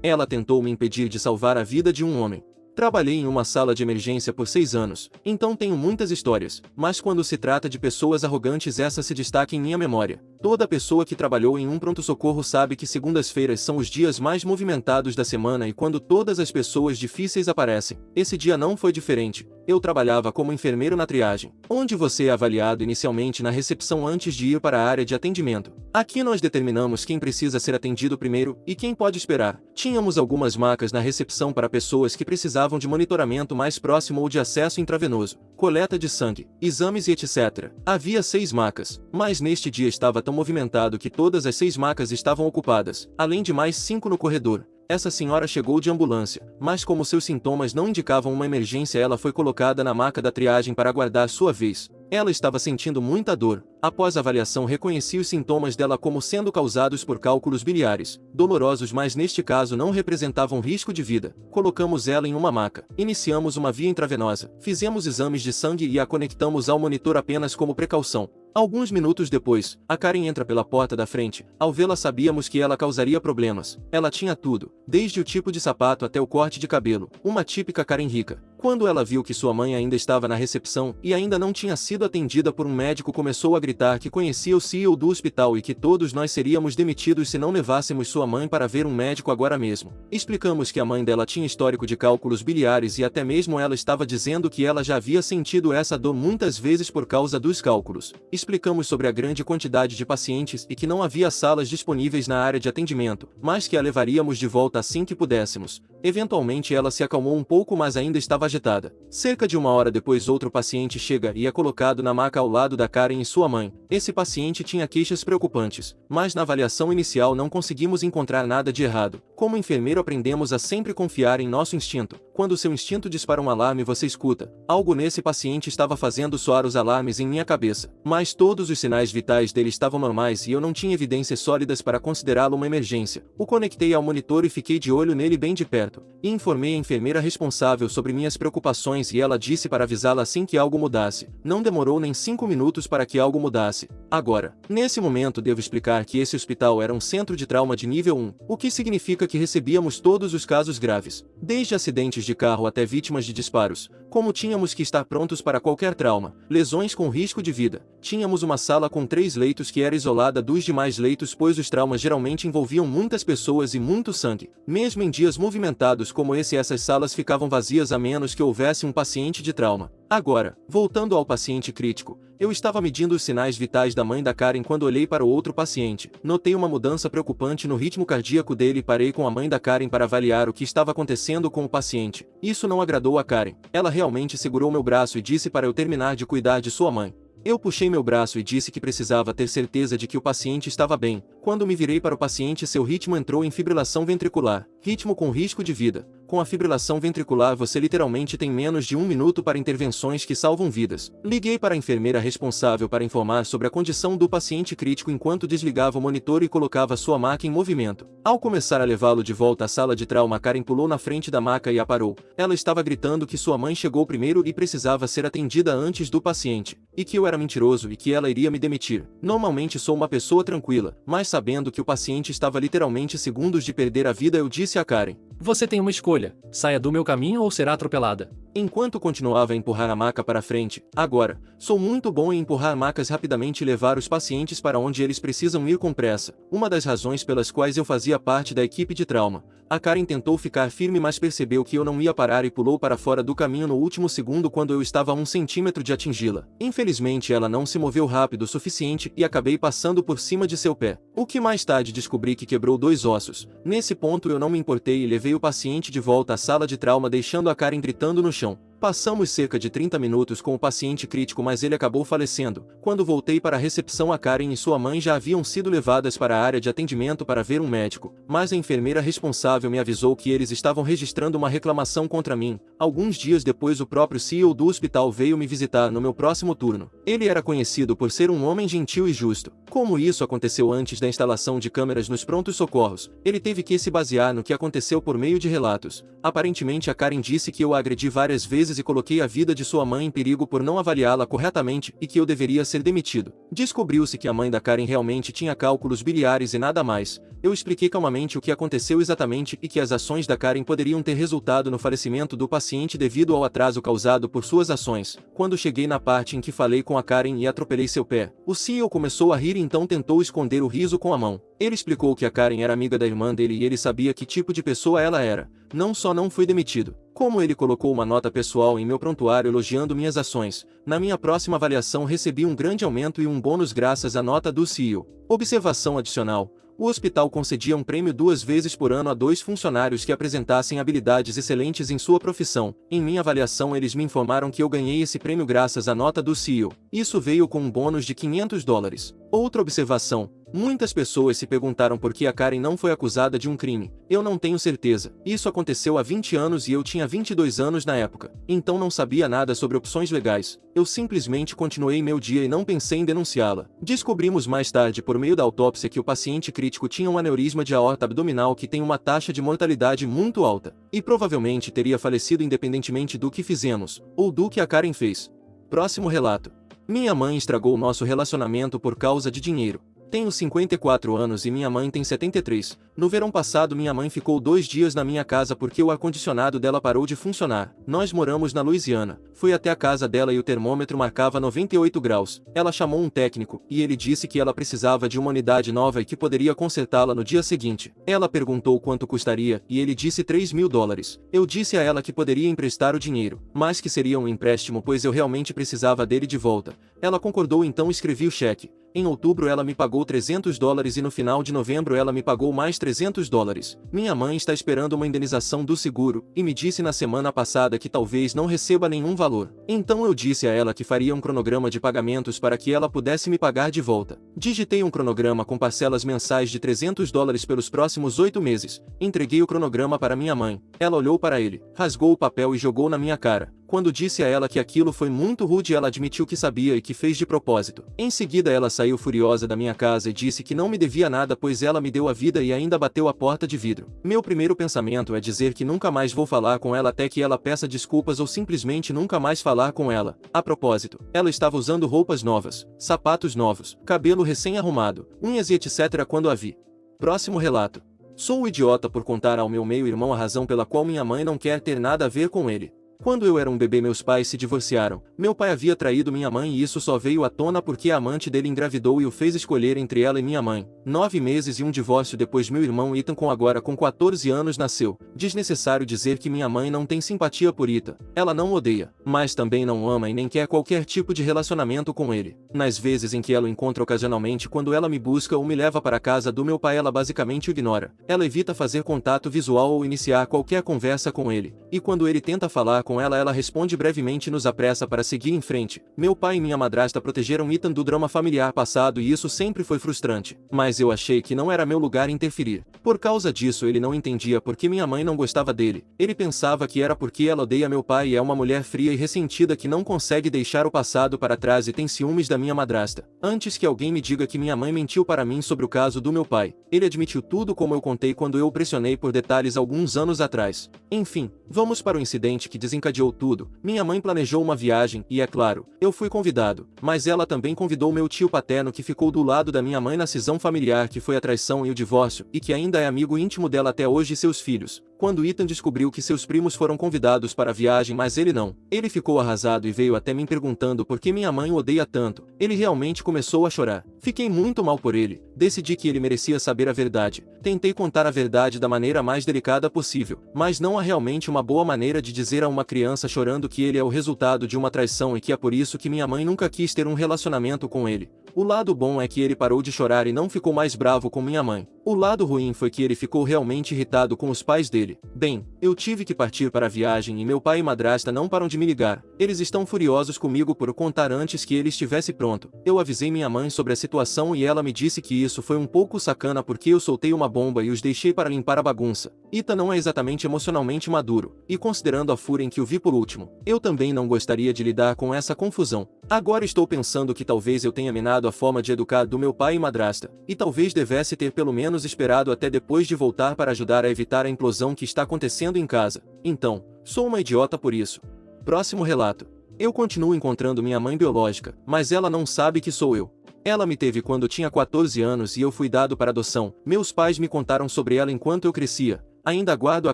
Ela tentou me impedir de salvar a vida de um homem. Trabalhei em uma sala de emergência por 6 anos, então tenho muitas histórias, mas quando se trata de pessoas arrogantes essa se destaca em minha memória. Toda pessoa que trabalhou em um pronto-socorro sabe que segundas-feiras são os dias mais movimentados da semana e quando todas as pessoas difíceis aparecem. Esse dia não foi diferente. Eu trabalhava como enfermeiro na triagem, onde você é avaliado inicialmente na recepção antes de ir para a área de atendimento. Aqui nós determinamos quem precisa ser atendido primeiro e quem pode esperar. Tínhamos algumas macas na recepção para pessoas que precisavam de monitoramento mais próximo ou de acesso intravenoso, coleta de sangue, exames e etc. Havia 6 macas, mas neste dia estava tão movimentado que todas as 6 macas estavam ocupadas, além de mais 5 no corredor. Essa senhora chegou de ambulância, mas como seus sintomas não indicavam uma emergência, ela foi colocada na maca da triagem para aguardar sua vez. Ela estava sentindo muita dor. Após a avaliação, reconheci os sintomas dela como sendo causados por cálculos biliares, dolorosos, mas neste caso não representavam risco de vida. Colocamos ela em uma maca. Iniciamos uma via intravenosa. Fizemos exames de sangue e a conectamos ao monitor apenas como precaução. Alguns minutos depois, a Karen entra pela porta da frente. Ao vê-la sabíamos que ela causaria problemas. Ela tinha tudo, desde o tipo de sapato até o corte de cabelo, uma típica Karen rica. Quando ela viu que sua mãe ainda estava na recepção e ainda não tinha sido atendida por um médico, começou a gritar que conhecia o CEO do hospital e que todos nós seríamos demitidos se não levássemos sua mãe para ver um médico agora mesmo. Explicamos que a mãe dela tinha histórico de cálculos biliares e até mesmo ela estava dizendo que ela já havia sentido essa dor muitas vezes por causa dos cálculos. Explicamos sobre a grande quantidade de pacientes e que não havia salas disponíveis na área de atendimento, mas que a levaríamos de volta assim que pudéssemos. Eventualmente ela se acalmou um pouco, mas ainda estava agitada. Cerca de 1 hora depois, outro paciente chega e é colocado na maca ao lado da Karen e sua mãe. Esse paciente tinha queixas preocupantes, mas na avaliação inicial não conseguimos encontrar nada de errado. Como enfermeiro aprendemos a sempre confiar em nosso instinto. Quando seu instinto dispara um alarme, você escuta. Algo nesse paciente estava fazendo soar os alarmes em minha cabeça, mas todos os sinais vitais dele estavam normais e eu não tinha evidências sólidas para considerá-lo uma emergência. O conectei ao monitor e fiquei de olho nele bem de perto, e informei a enfermeira responsável sobre minhas preocupações e ela disse para avisá-la assim que algo mudasse. Não demorou nem 5 minutos para que algo mudasse. Agora, nesse momento devo explicar que esse hospital era um centro de trauma de nível 1, o que significa que recebíamos todos os casos graves, desde acidentes de carro até vítimas de disparos. Como tínhamos que estar prontos para qualquer trauma, lesões com risco de vida, tínhamos uma sala com 3 leitos que era isolada dos demais leitos, pois os traumas geralmente envolviam muitas pessoas e muito sangue. Mesmo em dias movimentados como esse, essas salas ficavam vazias a menos que houvesse um paciente de trauma. Agora, voltando ao paciente crítico, eu estava medindo os sinais vitais da mãe da Karen quando olhei para o outro paciente. Notei uma mudança preocupante no ritmo cardíaco dele e parei com a mãe da Karen para avaliar o que estava acontecendo com o paciente. Isso não agradou a Karen. Ela realmente segurou meu braço e disse para eu terminar de cuidar de sua mãe. Eu puxei meu braço e disse que precisava ter certeza de que o paciente estava bem. Quando me virei para o paciente, seu ritmo entrou em fibrilação ventricular, ritmo com risco de vida. Com a fibrilação ventricular você literalmente tem menos de 1 minuto para intervenções que salvam vidas. Liguei para a enfermeira responsável para informar sobre a condição do paciente crítico enquanto desligava o monitor e colocava sua maca em movimento. Ao começar a levá-lo de volta à sala de trauma, Karen pulou na frente da maca e a parou. Ela estava gritando que sua mãe chegou primeiro e precisava ser atendida antes do paciente, e que eu era mentiroso e que ela iria me demitir. Normalmente sou uma pessoa tranquila, mas sabendo que o paciente estava literalmente segundos de perder a vida, eu disse a Karen: "Você tem uma escolha. Saia do meu caminho ou será atropelada." Enquanto continuava a empurrar a maca para frente. Agora, sou muito bom em empurrar macas rapidamente e levar os pacientes para onde eles precisam ir com pressa. Uma das razões pelas quais eu fazia parte da equipe de trauma. A Karen tentou ficar firme, mas percebeu que eu não ia parar e pulou para fora do caminho no último segundo quando eu estava a 1 centímetro de atingi-la. Infelizmente ela não se moveu rápido o suficiente e acabei passando por cima de seu pé. O que mais tarde descobri que quebrou 2 ossos. Nesse ponto eu não me importei e levei o paciente de volta à sala de trauma, deixando a Karen gritando no chão. Passamos cerca de 30 minutos com o paciente crítico, mas ele acabou falecendo. Quando voltei para a recepção, a Karen e sua mãe já haviam sido levadas para a área de atendimento para ver um médico, mas a enfermeira responsável me avisou que eles estavam registrando uma reclamação contra mim. Alguns dias depois, o próprio CEO do hospital veio me visitar no meu próximo turno. Ele era conhecido por ser um homem gentil e justo. Como isso aconteceu antes da instalação de câmeras nos prontos-socorros, ele teve que se basear no que aconteceu por meio de relatos. Aparentemente, a Karen disse que eu a agredi várias vezes vezes e coloquei a vida de sua mãe em perigo por não avaliá-la corretamente e que eu deveria ser demitido. Descobriu-se que a mãe da Karen realmente tinha cálculos biliares e nada mais. Eu expliquei calmamente o que aconteceu exatamente e que as ações da Karen poderiam ter resultado no falecimento do paciente devido ao atraso causado por suas ações. Quando cheguei na parte em que falei com a Karen e atropelei seu pé, o CEO começou a rir e então tentou esconder o riso com a mão. Ele explicou que a Karen era amiga da irmã dele e ele sabia que tipo de pessoa ela era. Não só não fui demitido, como ele colocou uma nota pessoal em meu prontuário elogiando minhas ações, na minha próxima avaliação recebi um grande aumento e um bônus graças à nota do CEO. Observação adicional. O hospital concedia um prêmio 2 vezes por ano a 2 funcionários que apresentassem habilidades excelentes em sua profissão. Em minha avaliação eles me informaram que eu ganhei esse prêmio graças à nota do CEO. Isso veio com um bônus de $500. Outra observação. Muitas pessoas se perguntaram por que a Karen não foi acusada de um crime. Eu não tenho certeza. Isso aconteceu há 20 anos e eu tinha 22 anos na época. Então não sabia nada sobre opções legais. Eu simplesmente continuei meu dia e não pensei em denunciá-la. Descobrimos mais tarde por meio da autópsia que o paciente crítico tinha um aneurisma de aorta abdominal que tem uma taxa de mortalidade muito alta. E provavelmente teria falecido independentemente do que fizemos, ou do que a Karen fez. Próximo relato. Minha mãe estragou nosso relacionamento por causa de dinheiro. Tenho 54 anos e minha mãe tem 73. No verão passado minha mãe ficou 2 dias na minha casa porque o ar-condicionado dela parou de funcionar. Nós moramos na Louisiana. Fui até a casa dela e o termômetro marcava 98 graus. Ela chamou um técnico, e ele disse que ela precisava de uma unidade nova e que poderia consertá-la no dia seguinte. Ela perguntou quanto custaria, e ele disse $3.000. Eu disse a ela que poderia emprestar o dinheiro, mas que seria um empréstimo pois eu realmente precisava dele de volta. Ela concordou então escrevi o cheque. Em outubro ela me pagou $300 e no final de novembro ela me pagou mais $300. Minha mãe está esperando uma indenização do seguro, e me disse na semana passada que talvez não receba nenhum valor. Então eu disse a ela que faria um cronograma de pagamentos para que ela pudesse me pagar de volta. Digitei um cronograma com parcelas mensais de $300 pelos próximos 8 meses. Entreguei o cronograma para minha mãe. Ela olhou para ele, rasgou o papel e jogou na minha cara. Quando disse a ela que aquilo foi muito rude, ela admitiu que sabia e que fez de propósito. Em seguida ela saiu furiosa da minha casa e disse que não me devia nada pois ela me deu a vida e ainda bateu a porta de vidro. Meu primeiro pensamento é dizer que nunca mais vou falar com ela até que ela peça desculpas ou simplesmente nunca mais falar com ela. A propósito, ela estava usando roupas novas, sapatos novos, cabelo recém-arrumado, unhas e etc. quando a vi. Próximo relato. Sou o idiota por contar ao meu meio-irmão a razão pela qual minha mãe não quer ter nada a ver com ele. Quando eu era um bebê meus pais se divorciaram. Meu pai havia traído minha mãe e isso só veio à tona porque a amante dele engravidou e o fez escolher entre ela e minha mãe. 9 meses e um divórcio depois meu irmão Ethan agora com 14 anos nasceu. Desnecessário dizer que minha mãe não tem simpatia por Ethan. Ela não o odeia, mas também não ama e nem quer qualquer tipo de relacionamento com ele. Nas vezes em que ela o encontra ocasionalmente quando ela me busca ou me leva para a casa do meu pai ela basicamente o ignora. Ela evita fazer contato visual ou iniciar qualquer conversa com ele. E quando ele tenta falar com ela responde brevemente e nos apressa para seguir em frente. Meu pai e minha madrasta protegeram Ethan do drama familiar passado e isso sempre foi frustrante. Mas eu achei que não era meu lugar interferir. Por causa disso ele não entendia por que minha mãe não gostava dele. Ele pensava que era porque ela odeia meu pai e é uma mulher fria e ressentida que não consegue deixar o passado para trás e tem ciúmes da minha madrasta. Antes que alguém me diga que minha mãe mentiu para mim sobre o caso do meu pai. Ele admitiu tudo como eu contei quando eu o pressionei por detalhes alguns anos atrás. Enfim, vamos para o incidente que desencadeou tudo. Minha mãe planejou uma viagem e, é claro, eu fui convidado, mas ela também convidou meu tio paterno que ficou do lado da minha mãe na cisão familiar que foi a traição e o divórcio, e que ainda é amigo íntimo dela até hoje e seus filhos. Quando Ethan descobriu que seus primos foram convidados para a viagem mas ele não, ele ficou arrasado e veio até mim perguntando por que minha mãe o odeia tanto. Ele realmente começou a chorar. Fiquei muito mal por ele, decidi que ele merecia saber a verdade. Tentei contar a verdade da maneira mais delicada possível, mas não há realmente uma boa maneira de dizer a uma criança chorando que ele é o resultado de uma traição e que é por isso que minha mãe nunca quis ter um relacionamento com ele. O lado bom é que ele parou de chorar e não ficou mais bravo com minha mãe. O lado ruim foi que ele ficou realmente irritado com os pais dele. Bem, eu tive que partir para a viagem e meu pai e madrasta não param de me ligar. Eles estão furiosos comigo por contar antes que ele estivesse pronto. Eu avisei minha mãe sobre a situação e ela me disse que isso foi um pouco sacana porque eu soltei uma bomba e os deixei para limpar a bagunça. Ethan não é exatamente emocionalmente maduro, e considerando a fúria em que o vi por último, eu também não gostaria de lidar com essa confusão. Agora estou pensando que talvez eu tenha minado a forma de educar do meu pai e madrasta, e talvez devesse ter pelo menos esperado até depois de voltar para ajudar a evitar a implosão que está acontecendo em casa. Então, sou uma idiota por isso. Próximo relato. Eu continuo encontrando minha mãe biológica, mas ela não sabe que sou eu. Ela me teve quando tinha 14 anos e eu fui dado para adoção. Meus pais me contaram sobre ela enquanto eu crescia. Ainda guardo a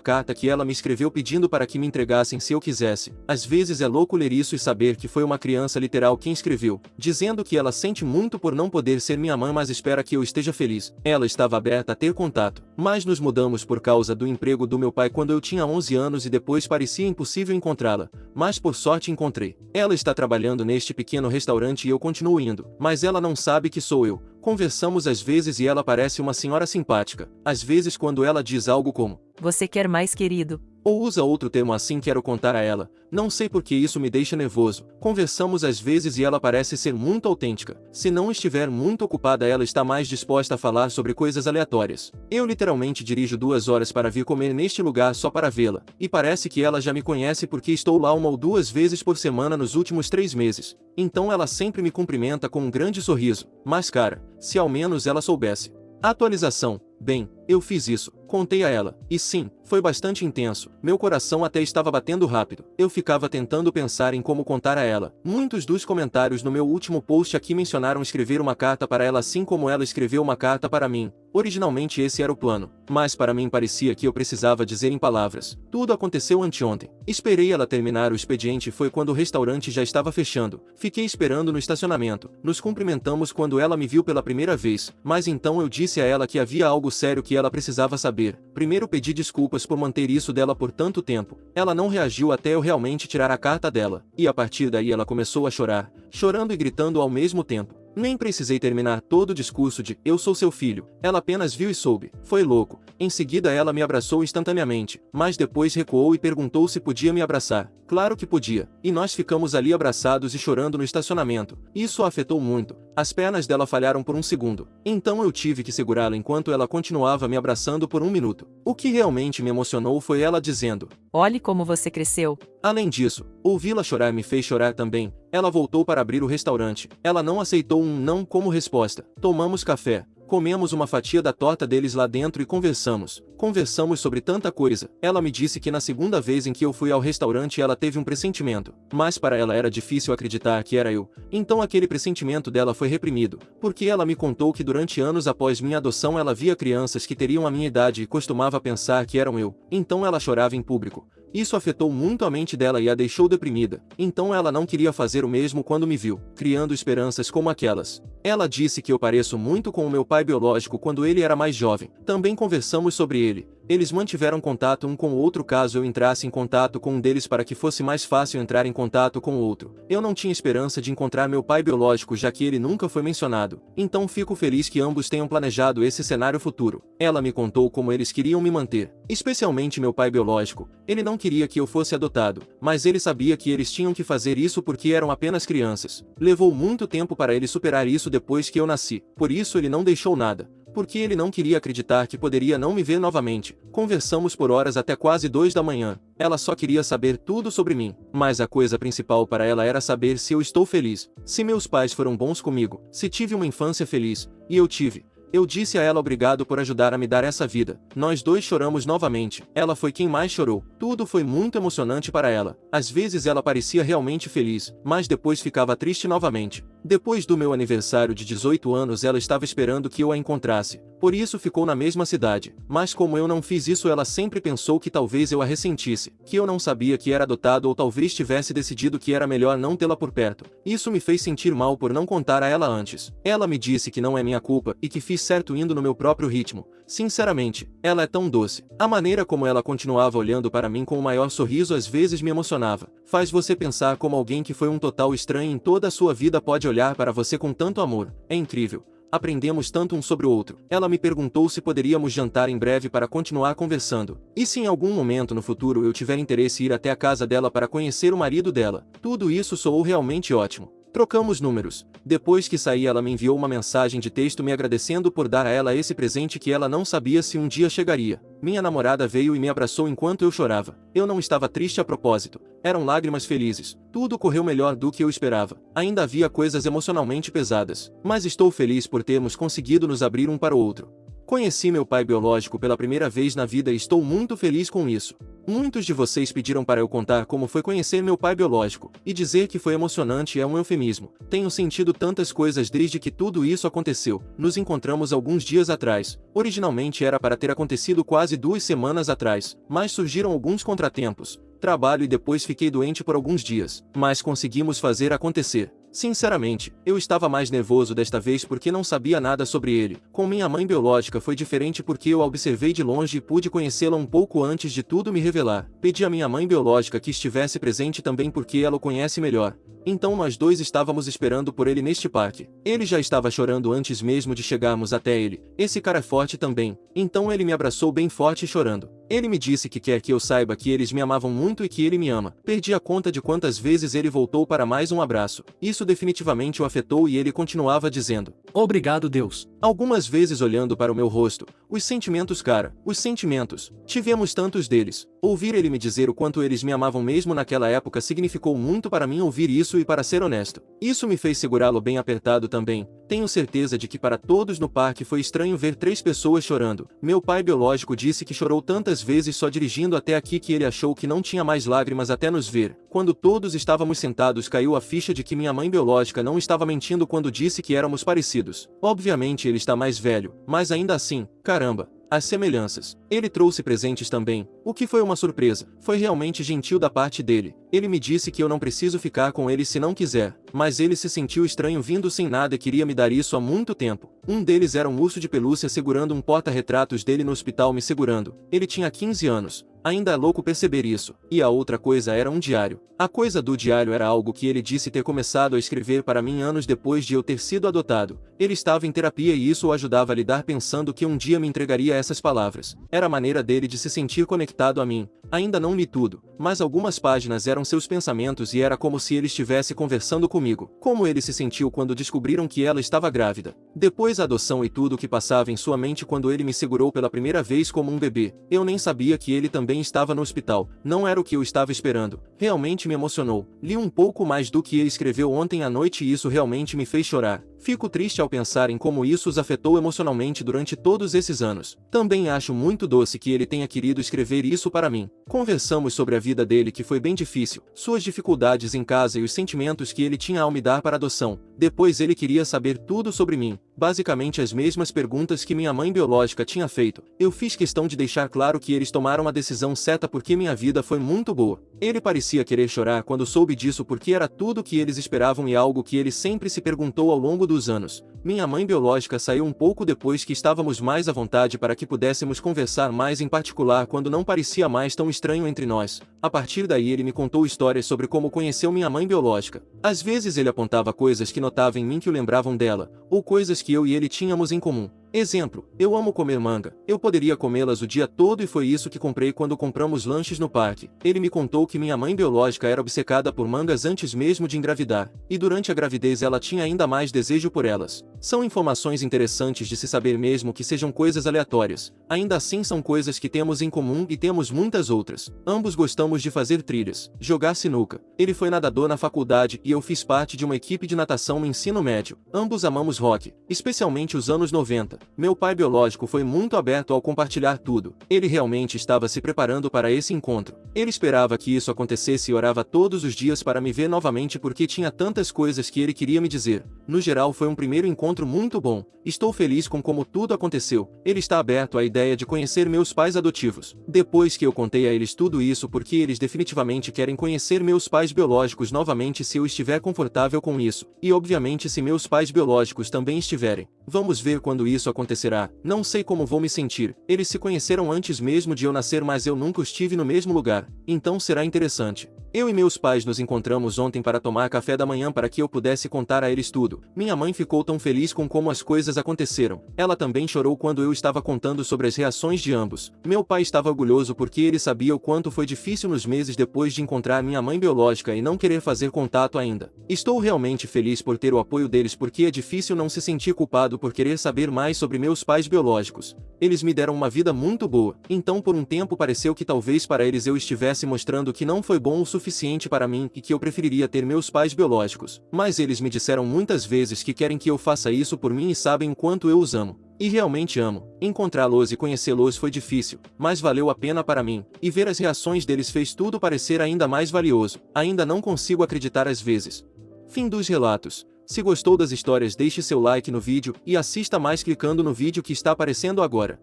carta que ela me escreveu pedindo para que me entregassem se eu quisesse. Às vezes é louco ler isso e saber que foi uma criança literal quem escreveu, dizendo que ela sente muito por não poder ser minha mãe, mas espera que eu esteja feliz. Ela estava aberta a ter contato, mas nos mudamos por causa do emprego do meu pai quando eu tinha 11 anos e depois parecia impossível encontrá-la, mas por sorte encontrei. Ela está trabalhando neste pequeno restaurante e eu continuo indo, mas ela não sabe que sou eu. Conversamos às vezes e ela parece uma senhora simpática. Às vezes quando ela diz algo como "Você quer mais, querido?" ou usa outro termo assim, quero contar a ela. Não sei por que isso me deixa nervoso. Conversamos às vezes e ela parece ser muito autêntica. Se não estiver muito ocupada, ela está mais disposta a falar sobre coisas aleatórias. Eu literalmente dirijo 2 horas para vir comer neste lugar só para vê-la. E parece que ela já me conhece porque estou lá 1 ou 2 vezes por semana nos últimos 3 meses. Então ela sempre me cumprimenta com um grande sorriso. Mas cara, se ao menos ela soubesse. Atualização. Bem, eu fiz isso, contei a ela, e sim, foi bastante intenso, meu coração até estava batendo rápido. Eu ficava tentando pensar em como contar a ela. Muitos dos comentários no meu último post aqui mencionaram escrever uma carta para ela assim como ela escreveu uma carta para mim. Originalmente esse era o plano, mas para mim parecia que eu precisava dizer em palavras. Tudo aconteceu anteontem. Esperei ela terminar o expediente e foi quando o restaurante já estava fechando. Fiquei esperando no estacionamento. Nos cumprimentamos quando ela me viu pela primeira vez, mas então eu disse a ela que havia algo sério que ela precisava saber. Primeiro pedi desculpas por manter isso dela por tanto tempo. Ela não reagiu até eu realmente tirar a carta dela, e a partir daí ela começou a chorar, chorando e gritando ao mesmo tempo. Nem precisei terminar todo o discurso de "eu sou seu filho", ela apenas viu e soube. Foi louco. Em seguida ela me abraçou instantaneamente, mas depois recuou e perguntou se podia me abraçar. Claro que podia, e nós ficamos ali abraçados e chorando no estacionamento. Isso a afetou muito. As pernas dela falharam por um segundo. Então eu tive que segurá-la enquanto ela continuava me abraçando por 1 minuto. O que realmente me emocionou foi ela dizendo: "Olhe como você cresceu." Além disso, ouvi-la chorar me fez chorar também. Ela voltou para abrir o restaurante. Ela não aceitou um não como resposta. Tomamos café. Comemos uma fatia da torta deles lá dentro e conversamos. Conversamos sobre tanta coisa. Ela me disse que na segunda vez em que eu fui ao restaurante ela teve um pressentimento. Mas para ela era difícil acreditar que era eu. Então aquele pressentimento dela foi reprimido. Porque ela me contou que durante anos após minha adoção ela via crianças que teriam a minha idade e costumava pensar que eram eu. Então ela chorava em público. Isso afetou muito a mente dela e a deixou deprimida. Então ela não queria fazer o mesmo quando me viu, criando esperanças como aquelas. Ela disse que eu pareço muito com o meu pai biológico quando ele era mais jovem. Também conversamos sobre ele. Eles mantiveram contato um com o outro caso eu entrasse em contato com um deles para que fosse mais fácil entrar em contato com o outro. Eu não tinha esperança de encontrar meu pai biológico já que ele nunca foi mencionado. Então fico feliz que ambos tenham planejado esse cenário futuro. Ela me contou como eles queriam me manter. Especialmente meu pai biológico. Ele não queria que eu fosse adotado, mas ele sabia que eles tinham que fazer isso porque eram apenas crianças. Levou muito tempo para ele superar isso depois que eu nasci. Por isso ele não deixou nada. Porque ele não queria acreditar que poderia não me ver novamente. Conversamos por horas até quase 2 da manhã. Ela só queria saber tudo sobre mim. Mas a coisa principal para ela era saber se eu estou feliz. Se meus pais foram bons comigo. Se tive uma infância feliz. E eu tive. Eu disse a ela obrigado por ajudar a me dar essa vida. Nós dois choramos novamente. Ela foi quem mais chorou. Tudo foi muito emocionante para ela. Às vezes ela parecia realmente feliz, mas depois ficava triste novamente. Depois do meu aniversário de 18 anos ela estava esperando que eu a encontrasse. Por isso ficou na mesma cidade. Mas como eu não fiz isso ela sempre pensou que talvez eu a ressentisse. Que eu não sabia que era adotado ou talvez tivesse decidido que era melhor não tê-la por perto. Isso me fez sentir mal por não contar a ela antes. Ela me disse que não é minha culpa e que fiz certo indo no meu próprio ritmo. Sinceramente, ela é tão doce. A maneira como ela continuava olhando para mim com o maior sorriso às vezes me emocionava. Faz você pensar como alguém que foi um total estranho em toda a sua vida pode olhar para você com tanto amor. É incrível. Aprendemos tanto um sobre o outro. Ela me perguntou se poderíamos jantar em breve para continuar conversando. E se em algum momento no futuro eu tiver interesse em ir até a casa dela para conhecer o marido dela. Tudo isso soou realmente ótimo. Trocamos números. Depois que saí ela me enviou uma mensagem de texto me agradecendo por dar a ela esse presente que ela não sabia se um dia chegaria. Minha namorada veio e me abraçou enquanto eu chorava. Eu não estava triste a propósito. Eram lágrimas felizes. Tudo correu melhor do que eu esperava. Ainda havia coisas emocionalmente pesadas. Mas estou feliz por termos conseguido nos abrir um para o outro. Conheci meu pai biológico pela primeira vez na vida e estou muito feliz com isso. Muitos de vocês pediram para eu contar como foi conhecer meu pai biológico, e dizer que foi emocionante é um eufemismo. Tenho sentido tantas coisas desde que tudo isso aconteceu. Nos encontramos alguns dias atrás. Originalmente era para ter acontecido quase 2 semanas atrás, mas surgiram alguns contratempos. Trabalho e depois fiquei doente por alguns dias, mas conseguimos fazer acontecer. Sinceramente, eu estava mais nervoso desta vez porque não sabia nada sobre ele. Com minha mãe biológica foi diferente porque eu a observei de longe e pude conhecê-la um pouco antes de tudo me revelar. Pedi à minha mãe biológica que estivesse presente também porque ela o conhece melhor. Então nós dois estávamos esperando por ele neste parque. Ele já estava chorando antes mesmo de chegarmos até ele. Esse cara é forte também. Então ele me abraçou bem forte chorando. Ele me disse que quer que eu saiba que eles me amavam muito e que ele me ama. Perdi a conta de quantas vezes ele voltou para mais um abraço. Isso definitivamente o afetou e ele continuava dizendo: Obrigado, Deus. Algumas vezes olhando para o meu rosto. Os sentimentos, cara, os sentimentos. Tivemos tantos deles. Ouvir ele me dizer o quanto eles me amavam mesmo naquela época significou muito para mim ouvir isso e para ser honesto. Isso me fez segurá-lo bem apertado também. Tenho certeza de que para todos no parque foi estranho ver 3 pessoas chorando. Meu pai biológico disse que chorou tantas vezes só dirigindo até aqui que ele achou que não tinha mais lágrimas até nos ver. Quando todos estávamos sentados caiu a ficha de que minha mãe biológica não estava mentindo quando disse que éramos parecidos. Obviamente ele está mais velho, mas ainda assim, caramba. As semelhanças. Ele trouxe presentes também, o que foi uma surpresa. Foi realmente gentil da parte dele. Ele me disse que eu não preciso ficar com ele se não quiser, mas ele se sentiu estranho vindo sem nada e queria me dar isso há muito tempo. Um deles era um urso de pelúcia segurando um porta-retratos dele no hospital me segurando. Ele tinha 15 anos. Ainda é louco perceber isso. E a outra coisa era um diário. A coisa do diário era algo que ele disse ter começado a escrever para mim anos depois de eu ter sido adotado. Ele estava em terapia e isso o ajudava a lidar pensando que um dia me entregaria essas palavras. Era a maneira dele de se sentir conectado a mim. Ainda não li tudo, mas algumas páginas eram seus pensamentos e era como se ele estivesse conversando comigo. Como ele se sentiu quando descobriram que ela estava grávida. Depois a adoção e tudo o que passava em sua mente quando ele me segurou pela primeira vez como um bebê. Eu nem sabia que ele também estava no hospital. Não era o que eu estava esperando. Realmente me emocionou. Li um pouco mais do que ele escreveu ontem à noite e isso realmente me fez chorar. Fico triste ao pensar em como isso os afetou emocionalmente durante todos esses anos. Também acho muito doce que ele tenha querido escrever isso para mim. Conversamos sobre a vida dele que foi bem difícil, suas dificuldades em casa e os sentimentos que ele tinha ao me dar para adoção. Depois ele queria saber tudo sobre mim, basicamente as mesmas perguntas que minha mãe biológica tinha feito. Eu fiz questão de deixar claro que eles tomaram a decisão certa porque minha vida foi muito boa. Ele parecia querer chorar quando soube disso porque era tudo o que eles esperavam e algo que ele sempre se perguntou ao longo dos anos. Minha mãe biológica saiu um pouco depois que estávamos mais à vontade para que pudéssemos conversar mais em particular quando não parecia mais tão estranho entre nós. A partir daí ele me contou histórias sobre como conheceu minha mãe biológica. Às vezes ele apontava coisas que notava em mim que o lembravam dela, ou coisas que eu e ele tínhamos em comum. Exemplo, eu amo comer manga. Eu poderia comê-las o dia todo e foi isso que comprei quando compramos lanches no parque. Ele me contou que minha mãe biológica era obcecada por mangas antes mesmo de engravidar, e durante a gravidez ela tinha ainda mais desejo por elas. São informações interessantes de se saber mesmo que sejam coisas aleatórias. Ainda assim são coisas que temos em comum e temos muitas outras. Ambos gostamos de fazer trilhas, jogar sinuca. Ele foi nadador na faculdade e eu fiz parte de uma equipe de natação no ensino médio. Ambos amamos rock, especialmente os anos 90. Meu pai biológico foi muito aberto ao compartilhar tudo. Ele realmente estava se preparando para esse encontro. Ele esperava que isso acontecesse e orava todos os dias para me ver novamente porque tinha tantas coisas que ele queria me dizer. No geral foi um primeiro encontro muito bom. Estou feliz com como tudo aconteceu. Ele está aberto à ideia de conhecer meus pais adotivos. Depois que eu contei a eles tudo isso porque eles definitivamente querem conhecer meus pais biológicos novamente se eu estiver confortável com isso. E obviamente se meus pais biológicos também estiverem. Vamos ver quando isso acontecerá. Não sei como vou me sentir. Eles se conheceram antes mesmo de eu nascer, mas eu nunca estive no mesmo lugar. Então será interessante. Eu e meus pais nos encontramos ontem para tomar café da manhã para que eu pudesse contar a eles tudo. Minha mãe ficou tão feliz com como as coisas aconteceram. Ela também chorou quando eu estava contando sobre as reações de ambos. Meu pai estava orgulhoso porque ele sabia o quanto foi difícil nos meses depois de encontrar minha mãe biológica e não querer fazer contato ainda. Estou realmente feliz por ter o apoio deles porque é difícil não se sentir culpado por querer saber mais sobre meus pais biológicos. Eles me deram uma vida muito boa, então por um tempo pareceu que talvez para eles eu estivesse mostrando que não foi bom o suficiente. suficiente para mim e que eu preferiria ter meus pais biológicos, mas eles me disseram muitas vezes que querem que eu faça isso por mim e sabem o quanto eu os amo. E realmente amo. Encontrá-los e conhecê-los foi difícil, mas valeu a pena para mim, e ver as reações deles fez tudo parecer ainda mais valioso. Ainda não consigo acreditar às vezes. Fim dos relatos. Se gostou das histórias, deixe seu like no vídeo e assista mais clicando no vídeo que está aparecendo agora.